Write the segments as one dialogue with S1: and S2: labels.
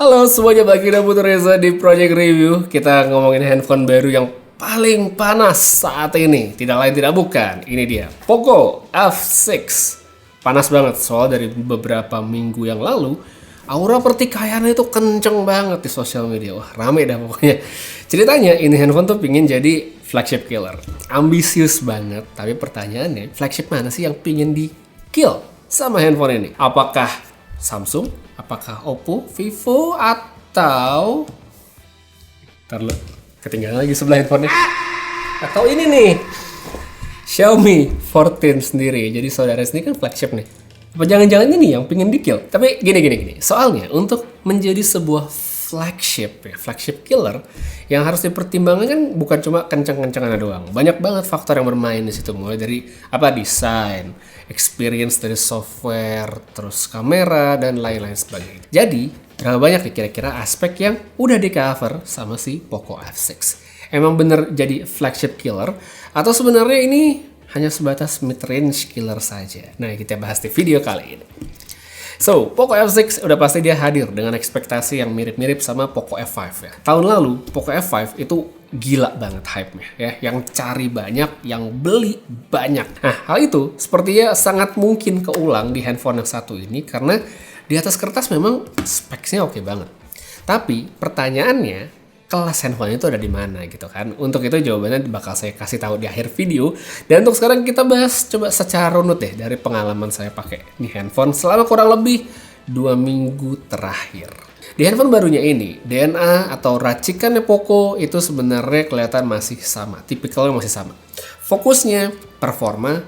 S1: Halo semuanya, bagi Putu Reza di Project Review. Kita ngomongin handphone baru yang paling panas saat ini. Tidak lain tidak bukan, ini dia Poco F6. Panas banget, soal dari beberapa minggu yang lalu aura pertikaiannya itu kenceng banget di sosial media. Wah, rame dah pokoknya. Ceritanya ini handphone tuh pingin jadi flagship killer. Ambisius banget, tapi pertanyaannya flagship mana sih yang pingin di kill sama handphone ini? Apakah Samsung, apakah Oppo, Vivo, atau ntar lu, ketinggalan lagi sebelah handphonenya, atau ini nih Xiaomi 14 sendiri. Jadi saudara sendiri kan flagship nih. Apa jangan-jangan ini yang pingin di-kill? Tapi gini. Soalnya untuk menjadi sebuah flagship killer, yang harus dipertimbangkan kan bukan cuma kenceng-kencengan doang. Banyak banget faktor yang bermain di situ, mulai dari desain, experience dari software, terus kamera dan lain-lain sebagainya. Jadi berapa banyak nih kira-kira aspek yang udah di cover sama si Poco F6? Emang bener jadi flagship killer atau sebenarnya ini hanya sebatas mid-range killer saja? Nah, kita bahas di video kali ini. So, Poco F6 udah pasti dia hadir dengan ekspektasi yang mirip-mirip sama Poco F5 ya. Tahun lalu, Poco F5 itu gila banget hype-nya ya. Yang cari banyak, yang beli banyak. Nah, hal itu sepertinya sangat mungkin keulang di handphone yang satu ini karena di atas kertas memang speknya oke banget. Tapi pertanyaannya, kelas handphone itu ada di mana gitu kan? Untuk itu jawabannya bakal saya kasih tahu di akhir video. Dan untuk sekarang kita bahas coba secara runut deh dari pengalaman saya pakai di handphone selama kurang lebih 2 minggu terakhir. Di handphone barunya ini, DNA atau racikannya Poco itu sebenarnya kelihatan masih sama, tipikalnya masih sama. Fokusnya performa.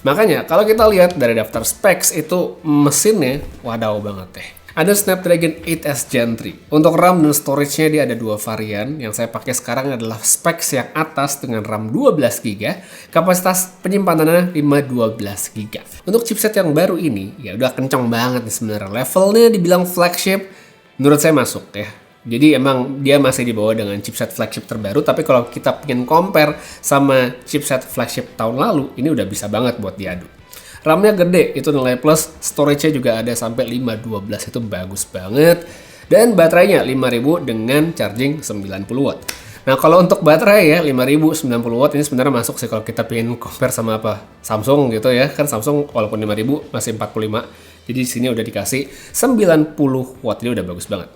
S1: Makanya kalau kita lihat dari daftar specs itu mesinnya wadaw banget deh. Ada Snapdragon 8S Gen 3. Untuk RAM dan storage-nya dia ada 2 varian. Yang saya pakai sekarang adalah specs yang atas dengan RAM 12GB, kapasitas penyimpanannya 512GB. Untuk chipset yang baru ini, ya udah kenceng banget nih sebenarnya. Levelnya dibilang flagship, menurut saya masuk ya. Jadi emang dia masih dibawa dengan chipset flagship terbaru, tapi kalau kita pengen compare sama chipset flagship tahun lalu, ini udah bisa banget buat diadu. RAM-nya gede, itu nilai plus, storage-nya juga ada sampai 512, itu bagus banget. Dan baterainya 5000 dengan charging 90 watt. Nah, kalau untuk baterai ya 5000 90 watt ini sebenarnya masuk sih kalau kita pengen compare sama Samsung gitu ya. Kan Samsung walaupun 5000 masih 45. Jadi di sini udah dikasih 90 watt, ini udah bagus banget.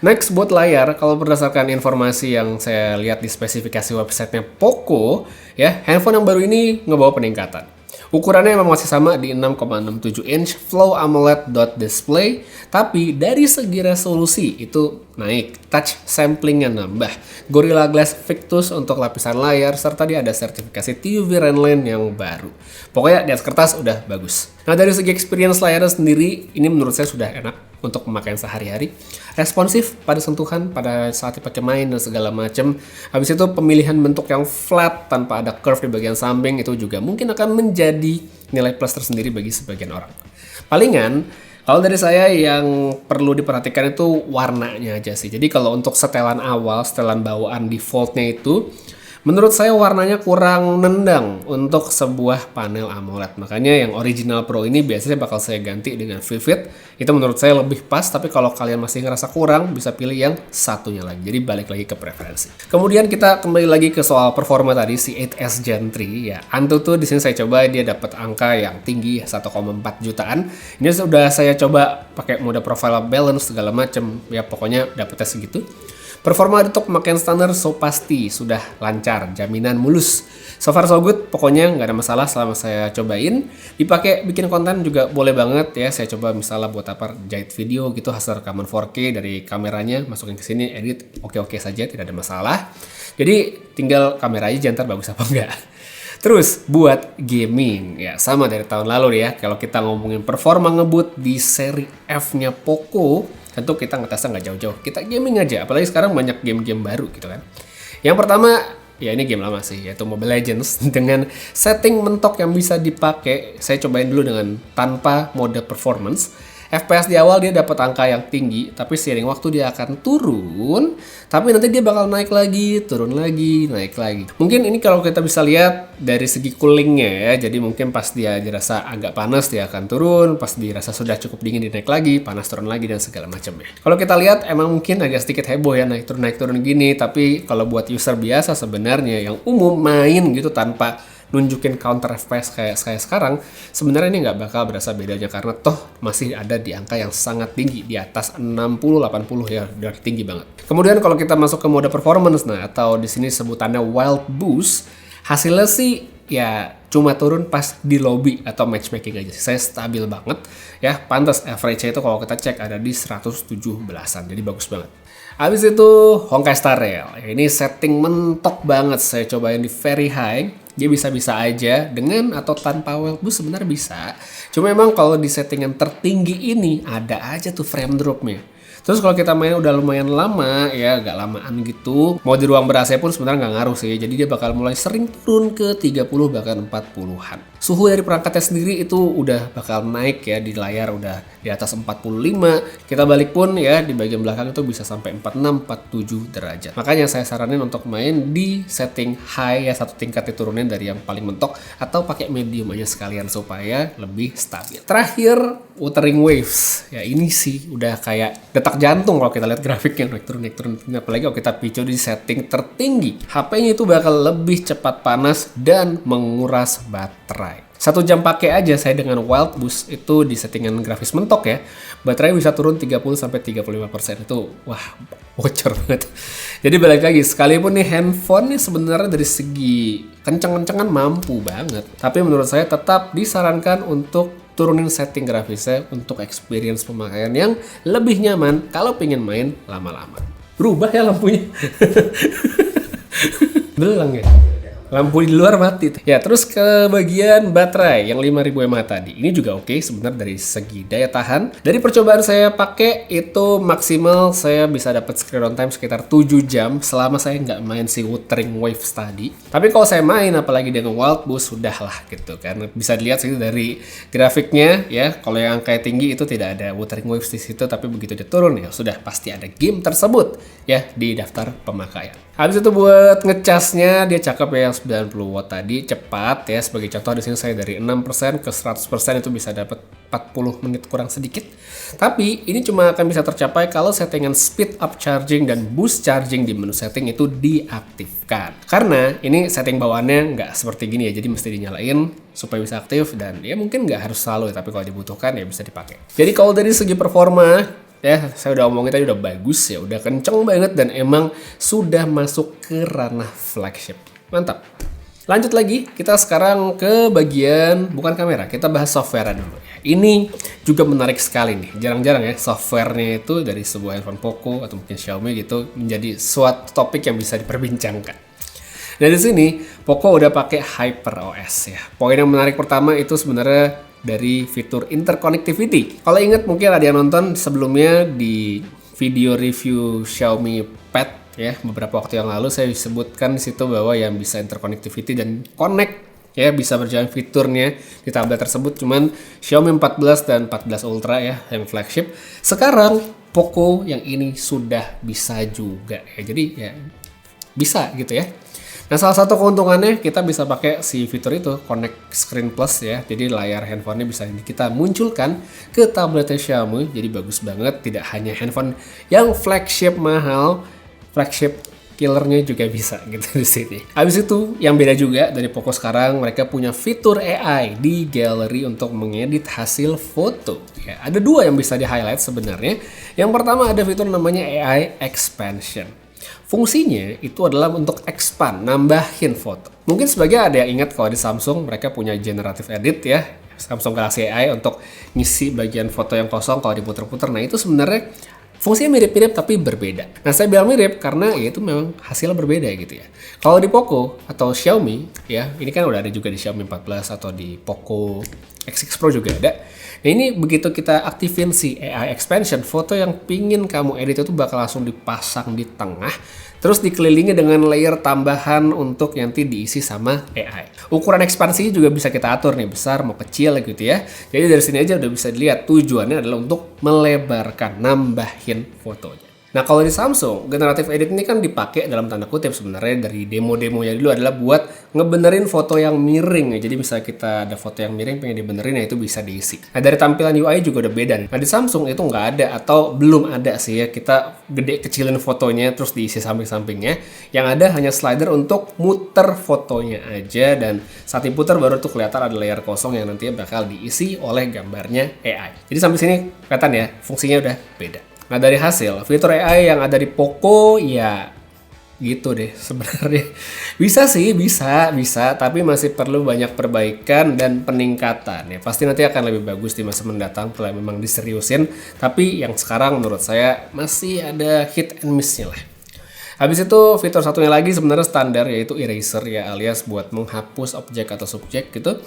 S1: Next, buat layar, kalau berdasarkan informasi yang saya lihat di spesifikasi websitenya Poco, ya handphone yang baru ini ngebawa peningkatan. Ukurannya memang masih sama di 6,67 inch Flow AMOLED dot display, tapi dari segi resolusi itu naik, touch samplingnya nambah, Gorilla Glass Victus untuk lapisan layar, serta dia ada sertifikasi TUV Renline yang baru. Pokoknya di atas kertas udah bagus. Nah, dari segi experience layarnya sendiri, ini menurut saya sudah enak untuk pemakaian sehari-hari. Responsif pada sentuhan, pada saat dipakai main dan segala macam. Habis itu pemilihan bentuk yang flat tanpa ada curve di bagian samping itu juga mungkin akan menjadi nilai plus tersendiri bagi sebagian orang. Palingan, kalau dari saya yang perlu diperhatikan itu warnanya aja sih. Jadi kalau untuk setelan awal, setelan bawaan defaultnya itu, menurut saya warnanya kurang nendang untuk sebuah panel AMOLED. Makanya yang original Pro ini biasanya bakal saya ganti dengan Vivid. Itu menurut saya lebih pas, tapi kalau kalian masih ngerasa kurang, bisa pilih yang satunya lagi. Jadi balik lagi ke preferensi. Kemudian kita kembali lagi ke soal performa tadi, si 8S Gen 3 ya. Antutu di sini saya coba dia dapat angka yang tinggi 1,4 jutaan. Ini sudah saya coba pakai mode profile balance segala macam. Ya pokoknya dapetnya segitu. Performa untuk pemakaian standar so pasti sudah lancar, jaminan mulus. So far so good, pokoknya nggak ada masalah selama saya cobain. Dipakai bikin konten juga boleh banget ya. Saya coba misalnya buat jahit video gitu, hasil rekaman 4K dari kameranya, masukin ke sini, edit, oke saja, tidak ada masalah. Jadi tinggal kamera aja ntar bagus apa enggak. Terus buat gaming, ya sama dari tahun lalu ya. Kalau kita ngomongin performa ngebut di seri F-nya Poco, tentu kita ngetesnya nggak jauh-jauh. Kita gaming aja, apalagi sekarang banyak game-game baru gitu kan. Yang pertama, ya ini game lama sih, yaitu Mobile Legends. Dengan setting mentok yang bisa dipakai, saya cobain dulu dengan tanpa mode performance. FPS di awal dia dapat angka yang tinggi, tapi seiring waktu dia akan turun, tapi nanti dia bakal naik lagi, turun lagi, naik lagi. Mungkin ini kalau kita bisa lihat dari segi coolingnya ya, jadi mungkin pas dia dirasa agak panas dia akan turun, pas dirasa sudah cukup dingin dia naik lagi, panas turun lagi dan segala macamnya. Kalau kita lihat emang mungkin agak sedikit heboh ya naik turun gini, tapi kalau buat user biasa sebenarnya yang umum main gitu tanpa nunjukin counter FPS kayak sekarang, sebenarnya ini nggak bakal berasa bedanya karena toh masih ada di angka yang sangat tinggi, di atas 60-80 ya, udah tinggi banget. Kemudian kalau kita masuk ke mode performance, nah atau di sini sebutannya Wild Boost, hasilnya sih ya cuma turun pas di lobby atau matchmaking aja. Saya stabil banget ya, pantas average-nya itu kalau kita cek ada di 117-an, jadi bagus banget. Habis itu Honkai Star Rail, ini setting mentok banget, saya cobain di very high. Dia bisa-bisa aja dengan atau tanpa Wild Boost sebenarnya bisa. Cuma memang kalau di settingan tertinggi ini ada aja tuh frame dropnya. Terus kalau kita main udah lumayan lama ya, agak lamaan gitu, mau di ruang ber-AC pun sebenarnya nggak ngaruh sih. Jadi dia bakal mulai sering turun ke 30 bahkan 40-an. Suhu dari perangkatnya sendiri itu udah bakal naik ya, di layar udah di atas 45. Kita balik pun ya di bagian belakang itu bisa sampai 46-47 derajat. Makanya saya saranin untuk main di setting high ya, satu tingkat diturunin dari yang paling mentok, atau pakai medium aja sekalian supaya lebih stabil. Terakhir Wuthering Waves. Ya ini sih udah kayak detak jantung kalau kita lihat grafiknya, naik turun. Apalagi kalau kita picu di setting tertinggi, HP-nya itu bakal lebih cepat panas dan menguras baterai. 1 jam pakai aja saya dengan Wild Boost itu di settingan grafis mentok ya, baterai bisa turun 30-35%. Itu wah bocor banget. Jadi balik lagi, sekalipun nih handphone nih sebenarnya dari segi kenceng-kencengan mampu banget, tapi menurut saya tetap disarankan untuk turunin setting grafisnya untuk experience pemakaian yang lebih nyaman kalau pengen main lama-lama. Berubah ya lampunya. Belang ya. Lampu di luar mati. Ya, terus ke bagian baterai yang 5000 mAh tadi. Ini juga oke sebenarnya dari segi daya tahan. Dari percobaan saya pakai itu maksimal saya bisa dapat screen on time sekitar 7 jam selama saya nggak main si Wuthering Waves tadi. Tapi kalau saya main apalagi dengan Wild Boost sudah lah gitu kan. Bisa dilihat sih dari grafiknya ya. Kalau yang kayak tinggi itu tidak ada Wuthering Waves di situ, tapi begitu dia turun ya sudah pasti ada game tersebut ya di daftar pemakaian. Habis itu buat ngecasnya dia cakep ya, yang 90 watt tadi, cepat ya. Sebagai contoh di sini saya dari 6% ke 100% itu bisa dapat 40 menit kurang sedikit. Tapi ini cuma akan bisa tercapai kalau settingan speed up charging dan boost charging di menu setting itu diaktifkan. Karena ini setting bawaannya nggak seperti gini ya, jadi mesti dinyalain supaya bisa aktif, dan ya mungkin nggak harus selalu ya, tapi kalau dibutuhkan ya bisa dipakai. Jadi kalau dari segi performa ya, saya udah omongin tadi udah bagus ya, udah kenceng banget dan emang sudah masuk ke ranah flagship. Mantap. Lanjut lagi, kita sekarang ke bagian bukan kamera, kita bahas software dulu. Ini juga menarik sekali nih. Jarang-jarang ya softwarenya itu dari sebuah handphone Poco atau mungkin Xiaomi gitu menjadi suatu topik yang bisa diperbincangkan. Nah di sini Poco udah pakai HyperOS ya. Poin yang menarik pertama itu sebenarnya dari fitur interconnectivity. Kalau ingat mungkin ada yang nonton sebelumnya di video review Xiaomi Pad ya, beberapa waktu yang lalu saya sebutkan di situ bahwa yang bisa interconnectivity dan connect ya, bisa berjalan fiturnya di tablet tersebut cuman Xiaomi 14 dan 14 Ultra ya yang flagship. Sekarang Poco yang ini sudah bisa juga ya. Jadi ya bisa gitu ya. Nah, salah satu keuntungannya kita bisa pakai si fitur itu Connect Screen Plus ya. Jadi layar handphonenya bisa kita munculkan ke tabletnya Xiaomi. Jadi bagus banget, tidak hanya handphone yang flagship mahal, flagship killernya juga bisa gitu di sini. Habis itu yang beda juga dari Poco sekarang, mereka punya fitur AI di gallery untuk mengedit hasil foto. Ya, ada 2 yang bisa di highlight sebenarnya. Yang pertama ada fitur namanya AI Expansion. Fungsinya itu adalah untuk expand, nambahin foto. Mungkin sebagian ada yang ingat kalau di Samsung mereka punya generative edit ya, Samsung Galaxy AI untuk ngisi bagian foto yang kosong kalau diputer-puter. Nah itu sebenarnya fungsinya mirip-mirip tapi berbeda. Nah saya bilang mirip karena ya itu memang hasilnya berbeda gitu ya. Kalau di Poco atau Xiaomi ya, ini kan udah ada juga di Xiaomi 14 atau di Poco X6 Pro juga ada. Nah, ini begitu kita aktifin si AI expansion, foto yang pingin kamu edit itu bakal langsung dipasang di tengah, terus dikelilingi dengan layer tambahan untuk nanti diisi sama AI. Ukuran ekspansinya juga bisa kita atur nih, besar mau kecil gitu ya. Jadi dari sini aja udah bisa dilihat tujuannya adalah untuk melebarkan, nambahin fotonya. Nah, kalau di Samsung, generative edit ini kan dipakai dalam tanda kutip sebenarnya dari demo-demonya dulu adalah buat ngebenerin foto yang miring ya. Jadi misalnya kita ada foto yang miring pengen dibenerin, ya itu bisa diisi. Nah, dari tampilan UI juga udah beda nih. Nah, di Samsung itu nggak ada atau belum ada sih ya. Kita gede kecilin fotonya terus diisi samping-sampingnya. Yang ada hanya slider untuk muter fotonya aja, dan saat diputar baru tuh kelihatan ada layer kosong yang nantinya bakal diisi oleh gambarnya AI. Jadi sampai sini kelihatan ya, fungsinya udah beda. Nah, dari hasil fitur AI yang ada di Poco ya gitu deh sebenarnya. Bisa sih, bisa, tapi masih perlu banyak perbaikan dan peningkatan ya. Pasti nanti akan lebih bagus di masa mendatang kalau memang diseriusin. Tapi yang sekarang menurut saya masih ada hit and miss-nya lah. Habis itu fitur satunya lagi sebenarnya standar, yaitu eraser ya, alias buat menghapus objek atau subjek gitu.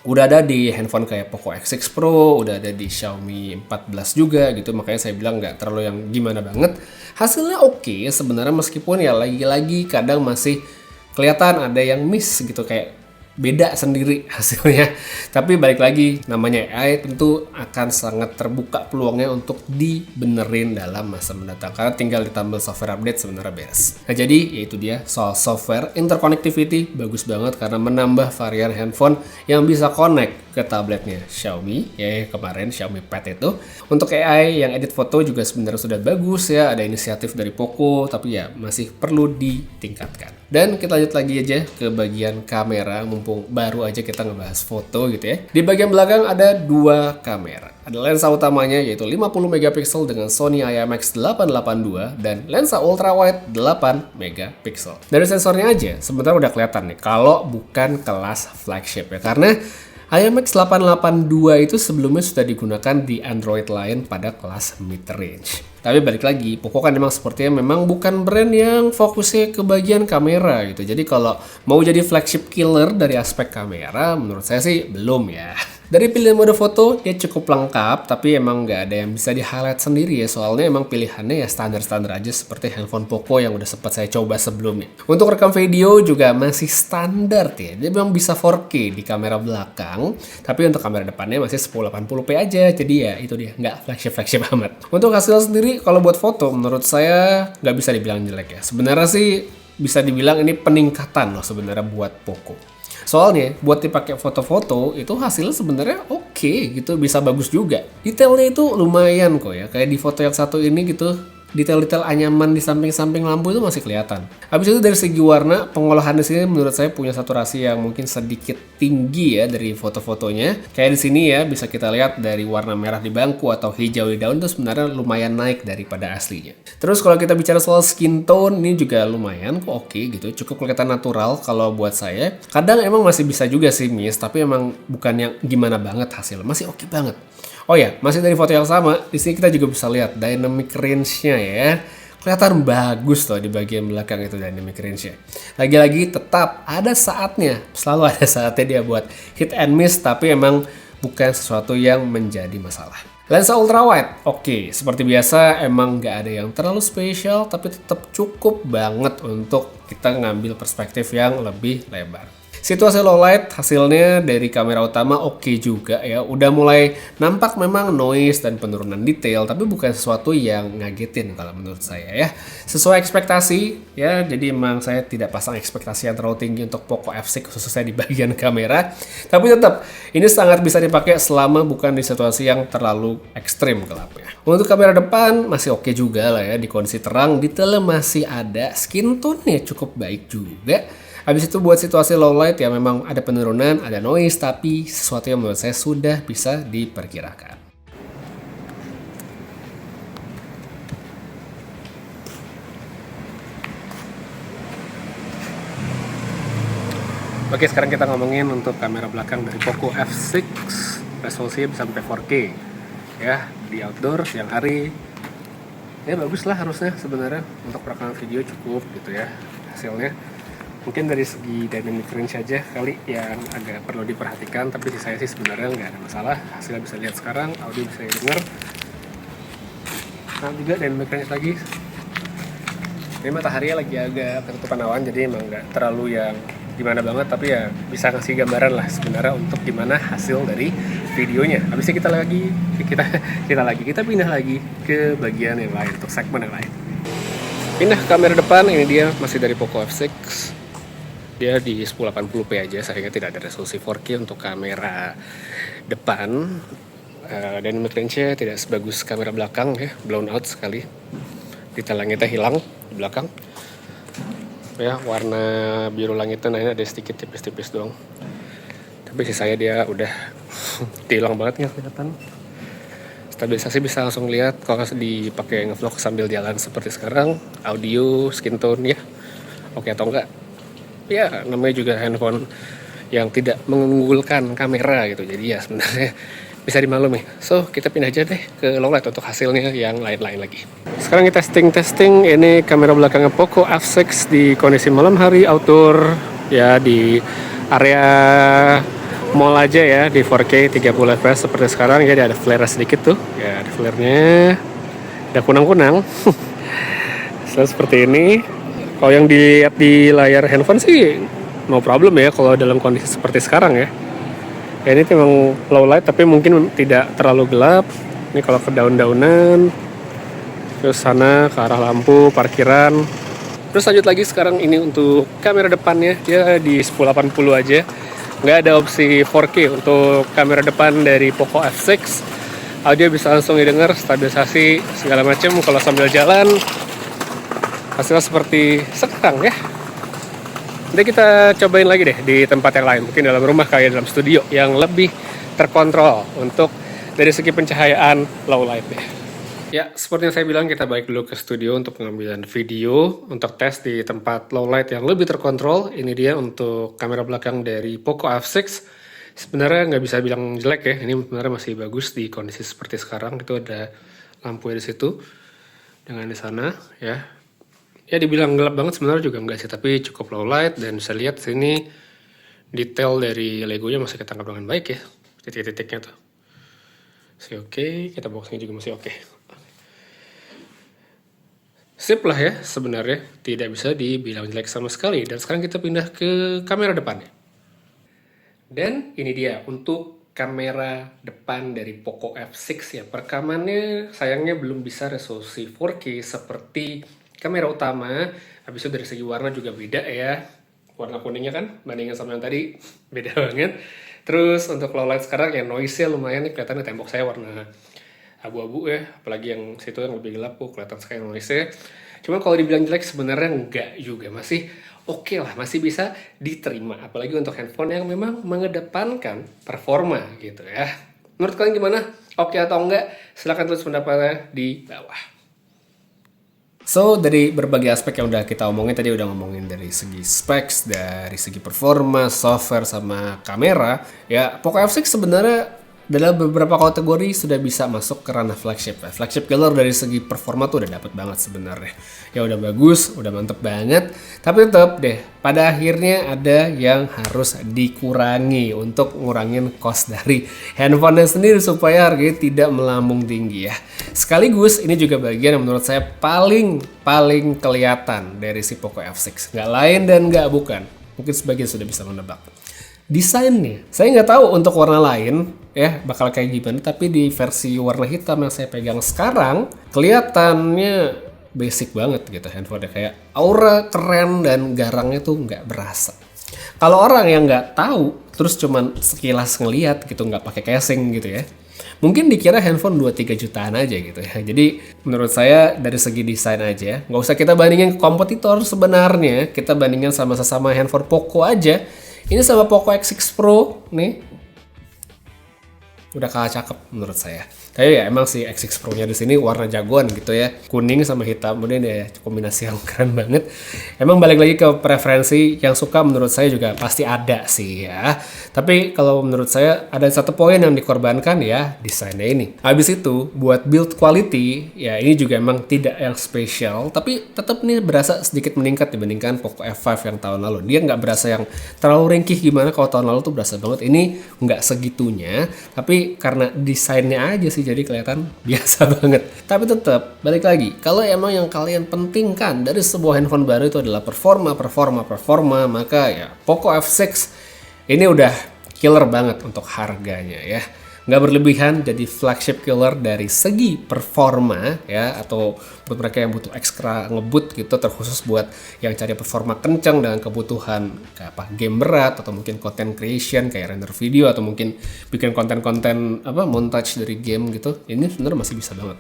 S1: Udah ada di handphone kayak Poco X6 Pro, udah ada di Xiaomi 14 juga gitu, makanya saya bilang nggak terlalu yang gimana banget. Hasilnya oke sebenarnya, meskipun ya lagi-lagi kadang masih kelihatan ada yang miss gitu, kayak beda sendiri hasilnya. Tapi balik lagi, namanya AI tentu akan sangat terbuka peluangnya untuk dibenerin dalam masa mendatang, karena tinggal ditambah software update sebenarnya beres. Nah, jadi yaitu dia soal software interconnectivity, bagus banget karena menambah varian handphone yang bisa connect ke tabletnya Xiaomi ya, kemarin Xiaomi Pad itu. Untuk AI yang edit foto juga sebenarnya sudah bagus ya, ada inisiatif dari Poco, tapi ya masih perlu ditingkatkan. Dan kita lanjut lagi aja ke bagian kamera, mumpung baru aja kita ngebahas foto gitu ya. Di bagian belakang ada dua kamera. Ada lensa utamanya yaitu 50 megapiksel dengan Sony IMX882 dan lensa ultrawide 8 megapiksel. Dari sensornya aja sebenarnya udah kelihatan nih kalau bukan kelas flagship ya, karena IMX882 itu sebelumnya sudah digunakan di Android lain pada kelas mid-range. Tapi balik lagi, Poco kan memang sepertinya memang bukan brand yang fokusnya ke bagian kamera gitu. Jadi kalau mau jadi flagship killer dari aspek kamera, menurut saya sih belum ya. Dari pilihan mode foto ya cukup lengkap, tapi emang nggak ada yang bisa di-highlight sendiri ya, soalnya emang pilihannya ya standar-standar aja seperti handphone Poco yang udah sempat saya coba sebelumnya. Untuk rekam video juga masih standar ya, dia memang bisa 4K di kamera belakang, tapi untuk kamera depannya masih 1080p aja, jadi ya itu dia, nggak flagship amat. Untuk hasil sendiri, kalau buat foto menurut saya nggak bisa dibilang jelek ya. Sebenarnya sih bisa dibilang ini peningkatan loh sebenarnya buat Poco. Soalnya buat dipakai foto-foto itu hasilnya sebenarnya oke gitu, bisa bagus juga. Detailnya itu lumayan kok ya, kayak di foto yang satu ini gitu. Detail-detail anyaman di samping-samping lampu itu masih kelihatan. Habis itu dari segi warna, pengolahan di sini menurut saya punya saturasi yang mungkin sedikit tinggi ya dari foto-fotonya. Kayak di sini ya bisa kita lihat dari warna merah di bangku atau hijau di daun itu sebenarnya lumayan naik daripada aslinya. Terus kalau kita bicara soal skin tone, ini juga lumayan kok oke gitu, cukup kelihatan natural kalau buat saya. Kadang emang masih bisa juga sih miss, tapi emang bukan yang gimana banget hasilnya, masih oke banget. Oh ya, masih dari foto yang sama, di sini kita juga bisa lihat dynamic range-nya ya. Kelihatan bagus loh di bagian belakang itu dynamic range-nya. Lagi-lagi tetap ada saatnya, selalu ada saatnya dia buat hit and miss, tapi emang bukan sesuatu yang menjadi masalah. Lensa ultrawide, oke, seperti biasa emang nggak ada yang terlalu spesial, tapi tetap cukup banget untuk kita ngambil perspektif yang lebih lebar. Situasi low light hasilnya dari kamera utama oke juga ya. Udah mulai nampak memang noise dan penurunan detail, tapi bukan sesuatu yang ngagetin kalau menurut saya ya. Sesuai ekspektasi ya, jadi emang saya tidak pasang ekspektasi yang terlalu tinggi untuk Poco F6 khususnya di bagian kamera. Tapi tetap ini sangat bisa dipakai selama bukan di situasi yang terlalu ekstrim gelapnya. Untuk kamera depan masih oke juga lah ya, di kondisi terang detailnya masih ada, skin tone-nya cukup baik juga. Habis itu buat situasi low light ya memang ada penurunan, ada noise, tapi sesuatu yang menurut saya sudah bisa diperkirakan. Oke, sekarang kita ngomongin untuk kamera belakang dari Poco F6. Resolusinya bisa sampai 4K ya, di outdoor siang hari. Ya bagus lah harusnya sebenarnya, untuk perekaman video cukup gitu ya hasilnya. Mungkin dari segi dynamic range aja kali yang agak perlu diperhatikan, tapi saya sih sebenarnya nggak ada masalah. Hasilnya bisa lihat sekarang, audio bisa denger. Nah juga dynamic range lagi. Ini matahari lagi agak ketutupan awan, jadi emang nggak terlalu yang gimana banget, tapi ya bisa ngasih gambaran lah sebenarnya untuk gimana hasil dari videonya. Habisnya kita pindah lagi ke bagian yang lain, untuk segmen yang lain. Pindah ke kamera depan, ini dia masih dari Poco F6. Dia di 1080p aja, sayangnya tidak ada resolusi 4K untuk kamera depan. Dynamic range-nya tidak sebagus kamera belakang ya, blown out sekali. Detail langitnya hilang di belakang. Ya, warna biru langitnya nah ini ada sedikit tipis-tipis doang. Tapi sisanya dia udah hilang banget, nggak kelihatan. Stabilisasi bisa langsung lihat kalau dipakai ngevlog sambil jalan seperti sekarang. Audio, skin tone ya, oke atau enggak. Ya namanya juga handphone yang tidak mengunggulkan kamera gitu, jadi ya sebenarnya bisa dimaklumi. So kita pindah aja deh ke low light untuk hasilnya yang lain-lain lagi. Sekarang kita testing ini kamera belakangnya Poco F6 di kondisi malam hari outdoor ya, di area mall aja ya, di 4K 30 fps seperti sekarang ya. Dia ada flare sedikit tuh ya, ada flare-nya, ada kunang-kunang. Seperti ini. Kalau yang dilihat di layar handphone sih no problem ya kalau dalam kondisi seperti sekarang ya. Ya ini memang low light tapi mungkin tidak terlalu gelap. Ini kalau ke daun-daunan, terus sana ke arah lampu parkiran. Terus lanjut lagi sekarang ini untuk kamera depannya, dia di 1080 aja. Nggak ada opsi 4K untuk kamera depan dari Poco F6. Audio bisa langsung didengar, stabilisasi segala macam kalau sambil jalan. Hasilnya seperti sekarang ya. Nanti kita cobain lagi deh di tempat yang lain, mungkin dalam rumah kayak dalam studio yang lebih terkontrol untuk dari segi pencahayaan low light ya. Ya, seperti yang saya bilang, kita balik dulu ke studio untuk pengambilan video untuk tes di tempat low light yang lebih terkontrol. Ini dia untuk kamera belakang dari Poco F6. Sebenarnya nggak bisa bilang jelek ya, ini sebenarnya masih bagus di kondisi seperti sekarang. Itu ada lampu di situ dengan di sana ya. Ya dibilang gelap banget sebenarnya juga enggak sih, tapi cukup low light dan bisa lihat sini detail dari legonya masih ketangkap dengan baik ya, titik-titiknya tuh masih oke, kita boxnya juga masih oke. Sip lah ya, sebenarnya tidak bisa dibilang jelek sama sekali. Dan sekarang kita pindah ke kamera depannya. Dan ini dia untuk kamera depan dari Poco F6 ya. Perekamannya sayangnya belum bisa resolusi 4K seperti kamera utama. Habis itu dari segi warna juga beda ya. Warna kuningnya kan bandingin sama yang tadi beda banget. Terus untuk low light sekarang ya noise-nya lumayan nih, kelihatannya tembok saya warna abu-abu ya. Apalagi yang situ yang lebih gelap kelihatan sekali noise-nya. Cuma kalau dibilang jelek sebenarnya enggak juga, masih oke lah, masih bisa diterima. Apalagi untuk handphone yang memang mengedepankan performa gitu ya. Menurut kalian gimana? Oke atau enggak? Silahkan tulis pendapatnya di bawah. So, dari berbagai aspek yang udah kita omongin, tadi udah ngomongin dari segi specs, dari segi performa, software, sama kamera. Ya, Poco F6 sebenarnya dalam beberapa kategori sudah bisa masuk ke ranah flagship. Flagship killer dari segi performa tuh udah dapet banget sebenarnya. Ya udah bagus, udah mantep banget. Tapi tetap deh, pada akhirnya ada yang harus dikurangi untuk ngurangin cost dari handphone sendiri supaya harganya tidak melambung tinggi ya. Sekaligus ini juga bagian yang menurut saya paling kelihatan dari si Poco F6. Nggak lain dan nggak bukan. Mungkin sebagian sudah bisa menebak. Desainnya, saya nggak tahu untuk warna lain ya bakal kayak gimana, tapi di versi warna hitam yang saya pegang sekarang kelihatannya basic banget gitu handphonenya, kayak aura keren dan garangnya tuh nggak berasa. Kalau orang yang nggak tahu terus cuman sekilas ngelihat gitu, nggak pakai casing gitu ya, mungkin dikira handphone 2-3 jutaan aja gitu ya. Jadi menurut saya dari segi desain aja nggak usah kita bandingin kompetitor, sebenarnya kita bandingin sama sesama handphone Poco aja. Ini sama Poco X6 Pro nih udah kalah cakep menurut saya. Tapi ya emang si X6 Pro-nya di sini warna jagoan gitu ya, kuning sama hitam, kemudian ya kombinasi yang keren banget. Emang balik lagi ke preferensi, yang suka menurut saya juga pasti ada sih ya. Tapi kalau menurut saya ada satu poin yang dikorbankan ya, desainnya ini. Habis itu buat build quality ya ini juga emang tidak yang spesial, tapi tetap nih berasa sedikit meningkat dibandingkan Poco F5 yang tahun lalu. Dia nggak berasa yang terlalu ringkih gimana, kalau tahun lalu tuh berasa banget. Ini nggak segitunya, tapi karena desainnya aja sih jadi kelihatan biasa banget. Tapi tetap balik lagi, kalau emang yang kalian pentingkan dari sebuah handphone baru itu adalah performa, maka ya Poco F6 ini udah killer banget untuk harganya ya. Nggak berlebihan, jadi flagship killer dari segi performa ya, atau buat mereka yang butuh ekstra ngebut gitu, terkhusus buat yang cari performa kencang dengan kebutuhan kayak apa, game berat atau mungkin content creation kayak render video atau mungkin bikin konten-konten montage dari game gitu. Ini sebenarnya masih bisa banget.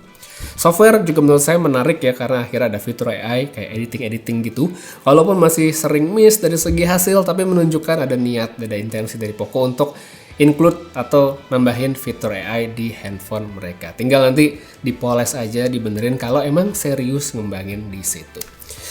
S1: Software juga menurut saya menarik ya, karena akhirnya ada fitur AI kayak editing gitu. Walaupun masih sering miss dari segi hasil, tapi menunjukkan ada niat, ada intensi dari Poco untuk include atau nambahin fitur AI di handphone mereka. Tinggal nanti dipoles aja, dibenerin kalau emang serius ngembangin di situ.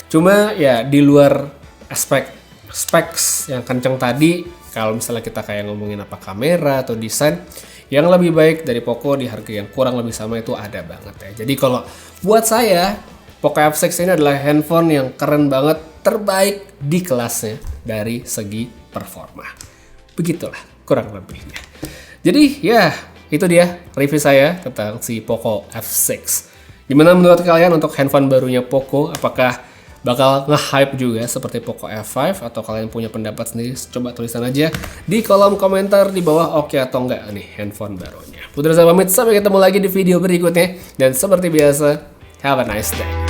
S1: Cuma ya di luar aspek specs yang kenceng tadi, kalau misalnya kita kayak ngomongin apa kamera atau desain, yang lebih baik dari Poco di harga yang kurang lebih sama itu ada banget ya. Jadi kalau buat saya, Poco F6 ini adalah handphone yang keren banget, terbaik di kelasnya dari segi performa. Begitulah kurang lebihnya. Jadi ya itu dia review saya tentang si Poco F6. Gimana menurut kalian untuk handphone barunya Poco? Apakah bakal nge-hype juga seperti Poco F5 atau kalian punya pendapat sendiri? Coba tulisan aja di kolom komentar di bawah, oke atau enggak nih handphone barunya. Putra saya pamit, sampai ketemu lagi di video berikutnya, dan seperti biasa, have a nice day.